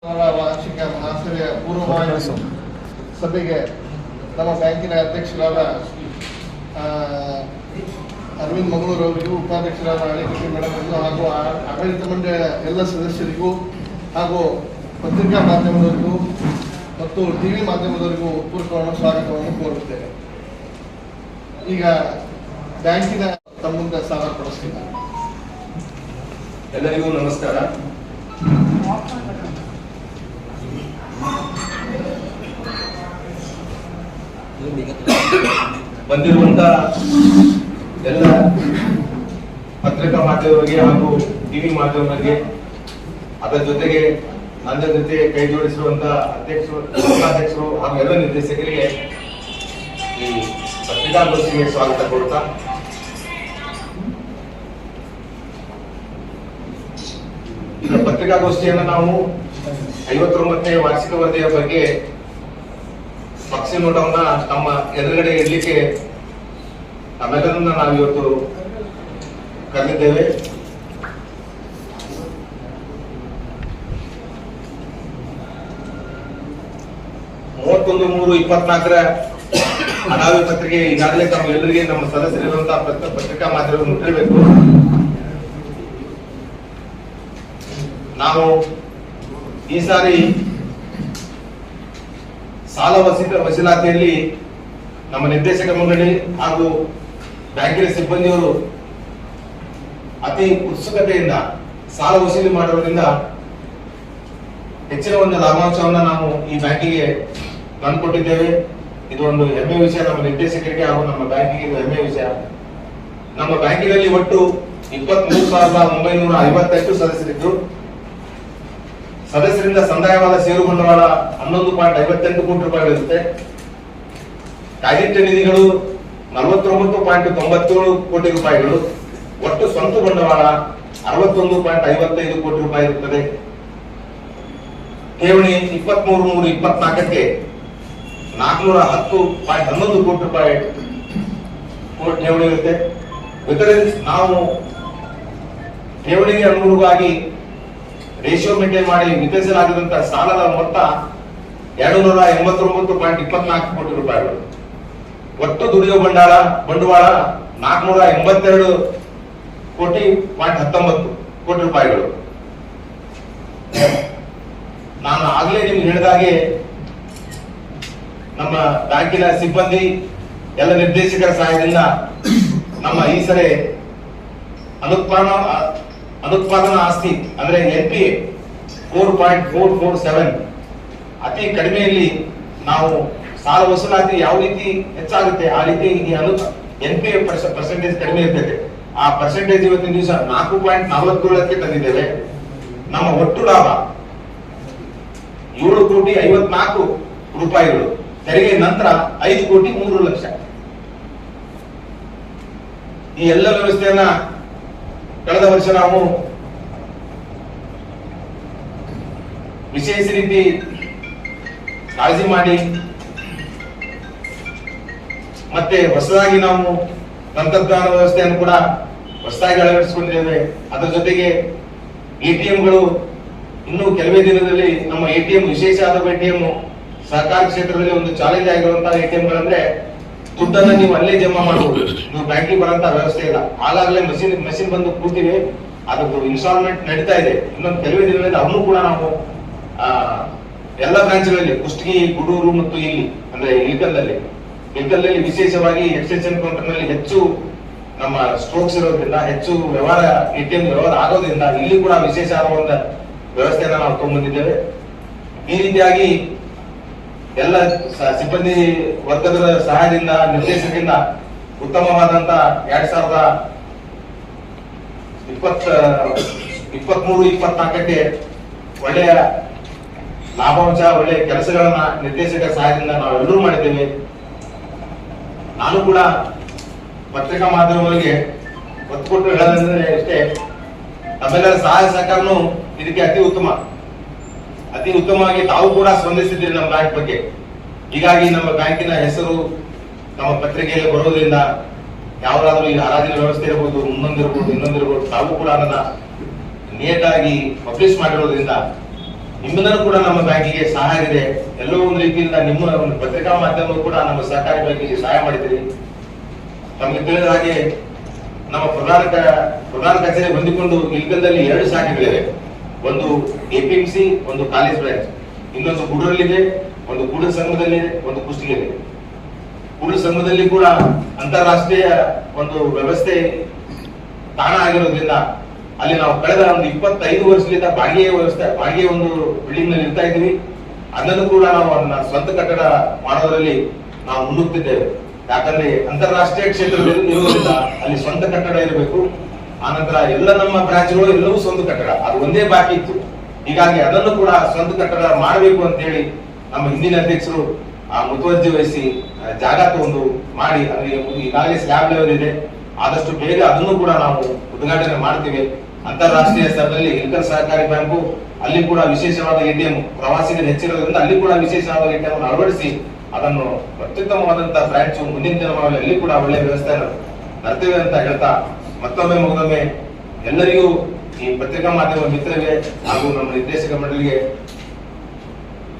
ವಾರ್ಷಿಕ ಮಹಾಸಭೆಯ ಪೂರ್ವಭಾವಿ ಸಭೆಗೆ ನಮ್ಮ ಬ್ಯಾಂಕಿನ ಅಧ್ಯಕ್ಷರಾದ ಅರವಿಂದ್ ಮಂಗಳೂರು ಅವರಿಗೂ, ಉಪಾಧ್ಯಕ್ಷರಾದ ಅಳಿಕಟ್ಟಿ ಮೇಡಮ್ ಹಾಗೂ ಆಡಳಿತ ಮಂಡಳಿಯ ಎಲ್ಲ ಸದಸ್ಯರಿಗೂ ಹಾಗೂ ಪತ್ರಿಕಾ ಮಾಧ್ಯಮದವರಿಗೂ ಮತ್ತು ಟಿವಿ ಮಾಧ್ಯಮದವರಿಗೂ ಪೂರ್ವಕವಾದ ಸ್ವಾಗತವನ್ನು ಕೋರುತ್ತೇನೆ. ಈಗ ಬ್ಯಾಂಕಿನ ತಮ್ಮ ಮುಂದೆ ಸಾಲ ಪಡಿಸ್ತೀನಿ. ಎಲ್ಲರಿಗೂ ನಮಸ್ಕಾರ. ಬಂದಿರುವಂತ ಎಲ್ಲ ಪತ್ರಿಕಾ ಮಾಧ್ಯಮಗಳಿಗೆ ಹಾಗೂ ಟಿವಿ ಮಾಧ್ಯಮಗಳಿಗೆ, ಅದರ ಜೊತೆಗೆ ನನ್ನ ಜೊತೆ ಕೈ ಜೋಡಿಸಿರುವಂತ ಅಧ್ಯಕ್ಷರು, ಉಪಾಧ್ಯಕ್ಷರು ಹಾಗೂ ಎಲ್ಲ ನಿರ್ದೇಶಕರಿಗೆ ಈ ಪತ್ರಿಕಾಗೋಷ್ಠಿಗೆ ಸ್ವಾಗತ ಕೊಡ್ತಾ, ಈಗ ಪತ್ರಿಕಾಗೋಷ್ಠಿಯನ್ನು ನಾವು 59ನೇ ವಾರ್ಷಿಕ ವರದಿಯ ಬಗ್ಗೆ ಪಕ್ಷಿ ನೋಟವನ್ನ ನಮ್ಮ ಎದುರುಗಡೆ ಇಡ್ಲಿಕ್ಕೆ ನಮ್ಮೆಲ್ಲರನ್ನ ನಾವು ಇವತ್ತು ಕರೆದಿದ್ದೇವೆ. ಮೂವತ್ತೊಂದು 3/24 ಅನಾವಿ ಪತ್ರಿಕೆ ಈಗಾಗಲೇ ಎಲ್ಲರಿಗೆ ನಮ್ಮ ಸದಸ್ಯರಿರುವಂತಹ ಪತ್ರಿಕಾ ಮಾಧ್ಯಮ ಮುಟ್ಟಿರಬೇಕು. ನಾವು ಈ ಸಾರಿ ಸಾಲ ವಸೂಲಾತಿಯಲ್ಲಿ ನಮ್ಮ ನಿರ್ದೇಶಕ ಮಂಡಳಿ ಹಾಗೂ ಬ್ಯಾಂಕಿನ ಸಿಬ್ಬಂದಿಯವರು ಅತಿ ಉತ್ಸುಕತೆಯಿಂದ ಸಾಲ ವಸೂಲಿ ಮಾಡಿರೋದ್ರಿಂದ ಹೆಚ್ಚಿನ ಒಂದು ಲಾಭಾಂಶವನ್ನು ನಾವು ಈ ಬ್ಯಾಂಕಿಗೆ ತಂದುಕೊಟ್ಟಿದ್ದೇವೆ. ಇದು ಒಂದು ಹೆಮ್ಮೆಯ ವಿಷಯ, ನಮ್ಮ ನಿರ್ದೇಶಕರಿಗೆ ಹಾಗೂ ನಮ್ಮ ಬ್ಯಾಂಕಿಗೆ ಇದು ಹೆಮ್ಮೆಯ ವಿಷಯ. ನಮ್ಮ ಬ್ಯಾಂಕಿನಲ್ಲಿ ಒಟ್ಟು 23,958 ಸದಸ್ಯರಿದ್ದು, ಸದಸ್ಯರಿಂದ ಸಂದಾಯವಾದ ಷೇರು ಬಂಡವಾಳ 11.58 ಕೋಟಿ ರೂಪಾಯಿಗಳಿರುತ್ತೆ. ಕಾಯಿದಿಟ್ಟ ನಿಧಿಗಳು 49.97 ಕೋಟಿ ರೂಪಾಯಿಗಳು. ಒಟ್ಟು ಸ್ವಂತ ಬಂಡವಾಳ 61.55 ಕೋಟಿ ರೂಪಾಯಿ ಇರುತ್ತದೆ. ಠೇವಣಿ 23/3/24ಕ್ಕೆ 410.11 ಕೋಟಿ ರೂಪಾಯಿ ಠೇವಣಿ ಇರುತ್ತೆ. ನಾವು ಠೇವಣಿಗೆ ಅನುಗುಣವಾಗಿ ರೇಷಿಯೋ ಮೇಂಟೈನ್ ಮಾಡಿ ವಿತರಿಸಲಾಗಿರುವಂತಹ ಸಾಲದ ಮೊತ್ತ 289.24 ಕೋಟಿ ರೂಪಾಯಿಗಳು. ಒಟ್ಟು ದುಡಿಯುವ ಬಂಡವಾಳ 482.19 ಕೋಟಿ ರೂಪಾಯಿಗಳು. ನಾನು ಆಗ್ಲೇ ನಿಮ್ಗೆ ಹೇಳಿದಾಗೆ ನಮ್ಮ ಬ್ಯಾಂಕಿನ ಸಿಬ್ಬಂದಿ ಎಲ್ಲ ನಿರ್ದೇಶಕರ ಸಹಾಯದಿಂದ ನಮ್ಮ ಈ ಸರಿ ಅನುತ್ಪಾದನಾ ಆಸ್ತಿ ಅಂದ್ರೆ NPA 4.447 ಅತಿ ಕಡಿಮೆಯಲ್ಲಿ ನಾವು ಸಾಲ ವಸೂಲಾತಿ ಯಾವ ರೀತಿ ಹೆಚ್ಚಾಗುತ್ತೆ ಆ ರೀತಿ NPA ಪರ್ಸೆಂಟೇಜ್ ಕಡಿಮೆ ಇರ್ತದೆ. ಆ ಪರ್ಸೆಂಟೇಜ್ ಇವತ್ತಿನ ದಿವಸ 4.47ಕ್ಕೆ ತಂದಿದ್ದೇವೆ. ನಮ್ಮ ಒಟ್ಟು ಲಾಭ 7,54,00,000 ರೂಪಾಯಿಗಳು. ತೆರಿಗೆ ನಂತರ 5,03,00,000. ಈ ಎಲ್ಲ ವ್ಯವಸ್ಥೆಯನ್ನ ಕಳೆದ ವರ್ಷ ನಾವು ವಿಶೇಷ ರೀತಿ ಕಾಳಜಿ ಮಾಡಿ ಮತ್ತೆ ಹೊಸದಾಗಿ ನಾವು ತಂತ್ರಜ್ಞಾನ ವ್ಯವಸ್ಥೆಯನ್ನು ಕೂಡ ಹೊಸದಾಗಿ ಅಳವಡಿಸಿಕೊಂಡಿದ್ದೇವೆ. ಅದರ ಜೊತೆಗೆ ATMಗಳು ಇನ್ನು ಕೆಲವೇ ದಿನದಲ್ಲಿ ನಮ್ಮ ATM ವಿಶೇಷವಾದ ATM ಸಹಕಾರ ಕ್ಷೇತ್ರದಲ್ಲಿ ಒಂದು ಚಾಲೆಂಜ್ ಆಗಿರುವಂತಹ ATMಗಳಂದ್ರೆ ದುಡ್ಡನ್ನ ನೀವು ಅಲ್ಲೇ ಜಮಾ ಮಾಡಬಹುದು, ನೀವು ಬ್ಯಾಂಕಿಗೆ ಬರುವಂತಹ ವ್ಯವಸ್ಥೆ ಇಲ್ಲ. ಆಗಾಗಲೇ ಮಷಿನ್ ಬಂದು ಕೂತಿವೆ, ಅದರದ್ದು ಇನ್ಸ್ಟಾಲ್ಮೆಂಟ್ ನಡೀತಾ ಇದೆ. ಇನ್ನೊಂದು ಕೆಲವೇ ದಿನಗಳಲ್ಲಿ ಅವನು ಕೂಡ ನಾವು ಎಲ್ಲ ಬ್ರಾಂಚ್ಗಳಲ್ಲಿ ಕುಷ್ಟಗಿ, ಗುಡೂರು ಮತ್ತು ಇಲ್ಲಿ ಅಂದ್ರೆ ಇಲ್ಕಲ್ದಲ್ಲಿ ವಿಶೇಷವಾಗಿ ಎಕ್ಸ್ಟೆನ್ಷನ್ ಕೌಂಟರ್ ನಲ್ಲಿ ಹೆಚ್ಚು ನಮ್ಮ ಸ್ಟ್ರೋಕ್ಸ್ ಇರೋದ್ರಿಂದ, ಹೆಚ್ಚು ATM ವ್ಯವಹಾರ ಆಗೋದ್ರಿಂದ ಇಲ್ಲಿ ಕೂಡ ವಿಶೇಷವಾದ ಒಂದು ವ್ಯವಸ್ಥೆಯನ್ನ ನಾವು ತಗೊಂಡ್ಬಂದಿದ್ದೇವೆ. ಈ ರೀತಿಯಾಗಿ ಎಲ್ಲ ಸಿಬ್ಬಂದಿ ವರ್ಗದ ಸಹಾಯದಿಂದ, ನಿರ್ದೇಶಕರಿಂದ ಉತ್ತಮವಾದಂತ 2023-24ಕ್ಕೆ ಒಳ್ಳೆಯ ಲಾಭಾಂಶ, ಒಳ್ಳೆಯ ಕೆಲಸಗಳನ್ನ ನಿರ್ದೇಶಕರ ಸಹಾಯದಿಂದ ನಾವೆಲ್ಲರೂ ಮಾಡಿದ್ದೇವೆ. ನಾನು ಕೂಡ ಪತ್ರಿಕಾ ಮಾಧ್ಯಮಗಳಿಗೆ ಒತ್ತು ಕೊಟ್ಟು ಹೇಳೋದಂದ್ರೆ ಇಷ್ಟೇ, ನಮ್ಮೆಲ್ಲರ ಸಹಾಯ ಸಹಕಾರನು ಇದಕ್ಕೆ ಅತಿ ಉತ್ತಮವಾಗಿ ತಾವು ಕೂಡ ಸ್ಪಂದಿಸಿದ್ದೀರಿ ನಮ್ಮ ಬ್ಯಾಂಕ್ ಬಗ್ಗೆ. ಹೀಗಾಗಿ ನಮ್ಮ ಬ್ಯಾಂಕಿನ ಹೆಸರು ನಮ್ಮ ಪತ್ರಿಕೆಯಲ್ಲಿ ಬರೋದ್ರಿಂದ ಯಾವ್ದಾದ್ರು ಈ ಹರಾಜಿನ ವ್ಯವಸ್ಥೆ ಇರಬಹುದು, ಇನ್ನೊಂದಿರಬಹುದು, ತಾವು ಕೂಡ ಅದನ್ನ ನೇಟಾಗಿ ಪಬ್ಲಿಷ್ ಮಾಡಿರೋದ್ರಿಂದ ನಿಮ್ಮಿಂದಲೂ ಕೂಡ ನಮ್ಮ ಬ್ಯಾಂಕಿಗೆ ಸಹಾಯ ಇದೆ. ಎಲ್ಲೋ ಒಂದು ರೀತಿಯಿಂದ ನಿಮ್ಮ ಒಂದು ಪತ್ರಿಕಾ ಮಾಧ್ಯಮಗಳು ಕೂಡ ನಮ್ಮ ಸಹಕಾರಿ ಬ್ಯಾಂಕಿಗೆ ಸಹಾಯ ಮಾಡಿದ್ದೀರಿ. ತಮಗೆ ತಿಳಿದ ಹಾಗೆ ನಮ್ಮ ಪ್ರಧಾನ ಕಚೇರಿ ಹೊಂದಿಕೊಂಡು ಇಲ್ಕಲ್ದಲ್ಲಿ 2 ಶಾಖೆಗಳಿವೆ. ಒಂದು APMC, ಒಂದು ಕಾಲೇಜ್ ಬ್ರಾಂಚ್, ಇನ್ನೊಂದು ಗೂಡೂರಲ್ಲಿದೆ, ಒಂದು ಗೂಡೂರು ಸಂಘದಲ್ಲಿದೆ, ಒಂದು ಕುಷ್ಟಗಿಯಲ್ಲಿ. ಗೂಡೂರು ಸಂಘದಲ್ಲಿ ಕೂಡ ಅಂತಾರಾಷ್ಟ್ರೀಯ ಒಂದು ವ್ಯವಸ್ಥೆ ತಾಣ ಆಗಿರೋದ್ರಿಂದ ಅಲ್ಲಿ ನಾವು ಕಳೆದ ಒಂದು 25 ವರ್ಷದಿಂದ ಬಾಡಿಗೆ ಒಂದು ಬಿಲ್ಡಿಂಗ್ ನಲ್ಲಿ ಇರ್ತಾ ಇದ್ದೀವಿ. ಅದನ್ನು ಕೂಡ ನಾವು ಅದನ್ನ ಸ್ವಂತ ಕಟ್ಟಡ ಮಾಡೋದ್ರಲ್ಲಿ ನಾವು ಮುನ್ನುಗ್ತಿದ್ದೇವೆ. ಯಾಕಂದ್ರೆ ಅಂತಾರಾಷ್ಟ್ರೀಯ ಕ್ಷೇತ್ರದಲ್ಲಿ ಇರುವುದರಿಂದ ಅಲ್ಲಿ ಸ್ವಂತ ಕಟ್ಟಡ ಇರಬೇಕು. ಆನಂತರ ಎಲ್ಲ ನಮ್ಮ ಬ್ರಾಂಚ್ಗಳು ಎಲ್ಲವೂ ಸ್ವಂತ ಕಟ್ಟಡ, ಅದು ಒಂದೇ ಬಾಕಿ ಇತ್ತು. ಹೀಗಾಗಿ ಅದನ್ನು ಕೂಡ ಸ್ವಂತ ಕಟ್ಟಡ ಮಾಡಬೇಕು ಅಂತ ಹೇಳಿ ನಮ್ಮ ಹಿಂದಿನ ಅಧ್ಯಕ್ಷರು ಮುತುವರ್ಜಿ ವಹಿಸಿ ಜಾಗ ತಗೊಂಡು ಮಾಡಿ ಅಲ್ಲಿ ಈಗಾಗಲೇ ಸ್ಲ್ಯಾಬ್ ಲೆವೆಲ್ ಇದೆ. ಆದಷ್ಟು ಬೇಗ ಅದನ್ನು ಕೂಡ ನಾವು ಉದ್ಘಾಟನೆ ಮಾಡ್ತೀವಿ. ಅಂತಾರಾಷ್ಟ್ರೀಯ ಸ್ತರದಲ್ಲಿ ಇಲ್ಕಲ್ ಸಹಕಾರಿ ಬ್ಯಾಂಕು ಅಲ್ಲಿ ಕೂಡ ವಿಶೇಷವಾದ ATM ಪ್ರವಾಸಿಗರು ಹೆಚ್ಚಿರೋದ್ರಿಂದ ಅಲ್ಲಿ ಕೂಡ ವಿಶೇಷವಾದ ATM ಅನ್ನು ಅಳವಡಿಸಿ ಅದನ್ನು ಅತ್ಯುತ್ತಮವಾದಂತಹ ಬ್ರಾಂಚ್ ಮುಂದಿನ ದಿನಗಳಲ್ಲಿ ಅಲ್ಲಿ ಕೂಡ ಒಳ್ಳೆಯ ವ್ಯವಸ್ಥೆ ನಡ್ತೇವೆ ಅಂತ ಹೇಳ್ತಾ ಮತ್ತೊಮ್ಮೆ ಎಲ್ಲರಿಗೂ ಈ ಪತ್ರಿಕಾ ಮಾಧ್ಯಮ ಮಿತ್ರರಿಗೆ ಹಾಗೂ ನಮ್ಮ ನಿರ್ದೇಶಕ ಮಂಡಳಿಗೆ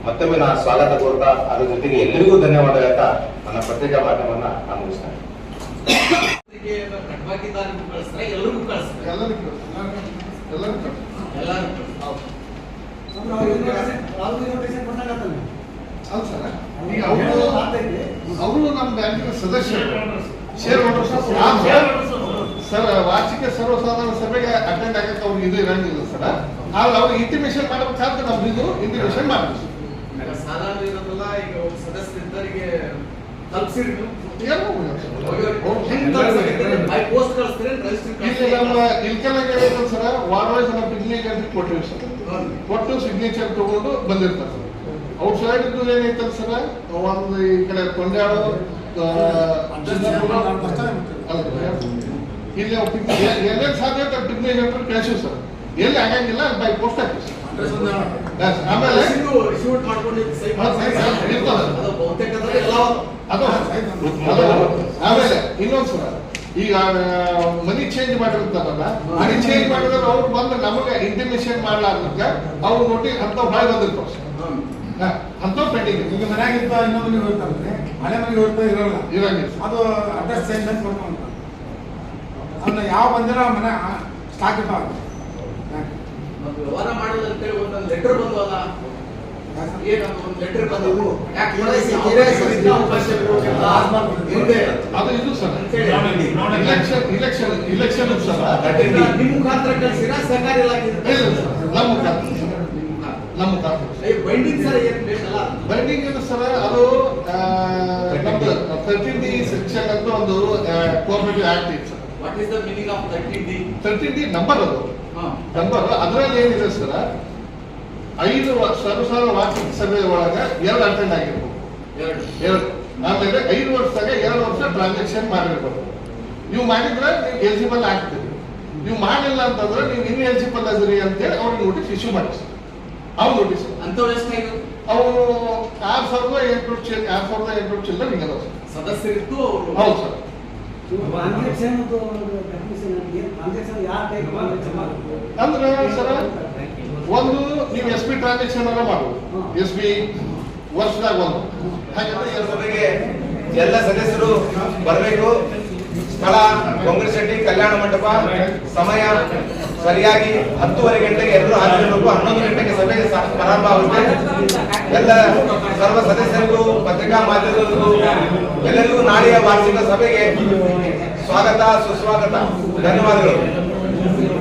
ಮತ್ತೊಮ್ಮೆ ನಾನು ಸ್ವಾಗತ ಕೋರ್ತಾ ಅದರ ಜೊತೆಗೆ ಎಲ್ಲರಿಗೂ ಧನ್ಯವಾದ ಹೇಳ್ತಾ ನನ್ನ ಪತ್ರಿಕಾ ಮಾಧ್ಯಮವನ್ನ ನಾನು ಮುಗಿಸ್ತೇನೆ. ಈಗ ಅವರು ನಮ್ಮ ಬ್ಯಾಂಕಿನ ಸದಸ್ಯರು, ಶೇರ್ ಹೋಲ್ಡರ್ಸ್ ಸರ್. ವಾರ್ಷಿಕ ಸರ್ವಸಾಧಾರಣ ಸಭೆಗೆ ಅಟೆಂಡ್ ಆಗಕ್ಕೆ ಅವ್ರಿಗೆ ಇದು ಇರಂಗಿಲ್ಲ ಸರ್. ಆದ್ರೆ ಅವ್ರಿಗೆ ಇಂಟಿಮೇಷನ್ ಮಾಡ್ಬೇಕಾದ್ರೆ ನಾವು ಇದು ಇಂಟಿಮೇಷನ್ ಮಾಡ್ತೀವಿ. ಸಾಧಾರಣ ಇರೋದಲ್ಲ, ಈಗ ಸದಸ್ಯರಿದ್ದರಿಗೆ ತಲುಪಿಸಿರಿ ನಮ್ಮ ಇಲ್ಕೆಲ್ಲಾಗ ಸರ್ ವಾರ ವೈಸ್ ನಮ್ಮ ಸಿಗ್ನೇಚರ್ ಕೊಟ್ಟಿವಿ ಸರ್. ಕೊಟ್ಟು ಸಿಗ್ನೇಚರ್ ತಗೊಂಡು ಬಂದಿರ್ತಾರೆ ಸರ್. ಔಟ್ ಸೈಡ್ ಇದ್ದು ಏನೈತಲ್ಲ ಸರ್, ಒಂದು ಈ ಕಡೆ ಕೊಂಡಾಳು ಇಲ್ಲಿ ಎಲ್ಲೆಲ್ಲಿ ಸಾಧ್ಯ ಸಿಗ್ನೇಚರ್ ಕಳಿಸಿವಿ ಸರ್. ಎಲ್ಲಿ ಆಗಂಗಿಲ್ಲ ಬೈ ಪೋಸ್ಟ್ ಹಾಕಿ ಸರ್. ಆಮೇಲೆ ಆಮೇಲೆ ಇನ್ನೊಂದು ಸರ್, ಈಗ ಮನಿ ಚೇಂಜ್ ಮಾಡಿರ್ತಾರಲ್ಲ, ಮನಿ ಚೇಂಜ್ ಮಾಡಿದ್ರೆ ಅವ್ರು ಬಂದು ನಮಗೆ ಇಂಟಿಮೇಷನ್ ಮಾಡ್ಲಾರ್ದಕ್ಕೆ ಅವ್ರು ನೋಡಿ ಅಂತ ಬಾಯ್ ಬಂದಿರ್ತಾವ ಸರ್. ಅಂತ ಪೆಂಡಿಂಗ್ ಈಗ ಮನೆಯಾಗಿದ್ದ ಇನ್ನೊಂದು ಮನೆಗೆ ಹೋಗ್ತಾರೆ, ಹಳೆ ಮನೆಗೆ ಹೋಗ್ತಾ ಇರೋಲ್ಲ, ಇರಂಗಿಲ್ಲ ಅದು ಅಡ್ರೆಸ್ ಚೇಂಜ್ ಅಂತ ಬರ್ಕೊಂಡು ಅದನ್ನ ಯಾವ ಬಂದಿರೋ ಮನೆ ಸ್ಟಾಕ್ ಇರ್ತಾವ. ವ್ಯವಹಾರ ಮಾಡೋದಂತೇಳಿ ಒಂದೊಂದು ಲೆಟರ್ ಬಂದವಲ್ಲ, ಏನದು ಒಂದು ಲೆಟರ್ ಬಂದವು ಅದು ಇದು ಸರ್. ಇಲೆಕ್ಷನ್ ಸರ್ ನಿಮ್ಮ ಮುಖಾಂತರ ಕಳಿಸಿರ ಸರ್ಕಾರಿ ಇಲಾಖೆ ನಮ್ಮ ಮುಖಾಂತರ ಬೈಂಡಿಂಗ್ ಸರ್ ಏನ್ ಬೇಕಲ್ಲ, ಬೈಂಡಿಂಗ್ ಏನು ಸರ್, ಅದು ನಮ್ದು 13D ಸೆಕ್ಷನ್ ಅಂತ ಒಂದು ಕೋಆಪರೇಟಿವ್ ಆಕ್ಟ್ ಇದೆ sir. What is the meaning of 13D number, ಅದು ನಂಬರ್. ಅದರಲ್ಲಿ ಏನಿದೆ ಸರ್, 5 ಸರ್ವಸಾಧಾರಣ ವಾರ್ಷಿಕ ಸಭೆ ಒಳಗೆ 2 ಅಟೆಂಡ್ ಆಗಿರ್ಬೋದು, 2. ಆಮೇಲೆ 5 ವರ್ಷದಾಗ 2 ವರ್ಷ ಟ್ರಾನ್ಸಾಕ್ಷನ್ ಮಾಡಿರ್ಬೋದು. ನೀವು ಮಾಡಿದ್ರೆ ನೀವು ಎಲಿಜಿಬಲ್ ಆಗ್ತೀರಿ. ನೀವು ಮಾಡಿಲ್ಲ ಅಂತಂದ್ರೆ ನೀವು ಇನ್ನು ಎಲಿಜಿಬಲ್ ಅದ್ರಿ ಅಂತೇಳಿ ಅವ್ರಿಗೆ ನೋಟಿಸ್ ಇಶ್ಯೂ ಮಾಡಿ ಸರ್. ಅವ್ರು ನೋಟಿಸ್ ಅಂತವ್ರು ಎಷ್ಟಾಗಿತ್ತು? ಅವರು 6,800 ಚಿಲ್ಲರೆ ಹಿಂಗದ ಸರ್. ಸದಸ್ಯರಿದ್ದು ಅವರು. ಹೌದು ಸರ್. ಅಂದ್ರೆ ಸರ್, ಒಂದು ನೀವು SB ಟ್ರಾನ್ಸಾಕ್ಷನ್ ಅನ್ನ ಮಾಡ್ಬೋದು, SB ವರ್ಷದಾಗ ಒಂದು. ಹಾಗಾದ್ರೆ ಸಭೆಗೆ ಎಲ್ಲ ಸದಸ್ಯರು ಬರಬೇಕು. ಸ್ಥಳ ಕೊಂಗ್ರೆಶೆಟ್ಟಿ ಕಲ್ಯಾಣ ಮಂಟಪ. ಸಮಯ ಸರಿಯಾಗಿ 10:30 ಗಂಟೆಗೆ ಎಲ್ಲರೂ ಹಾಜರಿರಬೇಕು. 11 ಗಂಟೆಗೆ ಸಭೆ ಪ್ರಾರಂಭ ಆಗುತ್ತೆ. ಎಲ್ಲ ಸರ್ವ ಸದಸ್ಯರಿಗೂ ಪತ್ರಿಕಾ ಮಾಧ್ಯಮದವರಿಗೂ ಎಲ್ಲರಿಗೂ ನಾಳೆಯ ವಾರ್ಷಿಕ ಸಭೆಗೆ ಸ್ವಾಗತ ಸುಸ್ವಾಗತ. ಧನ್ಯವಾದಗಳು.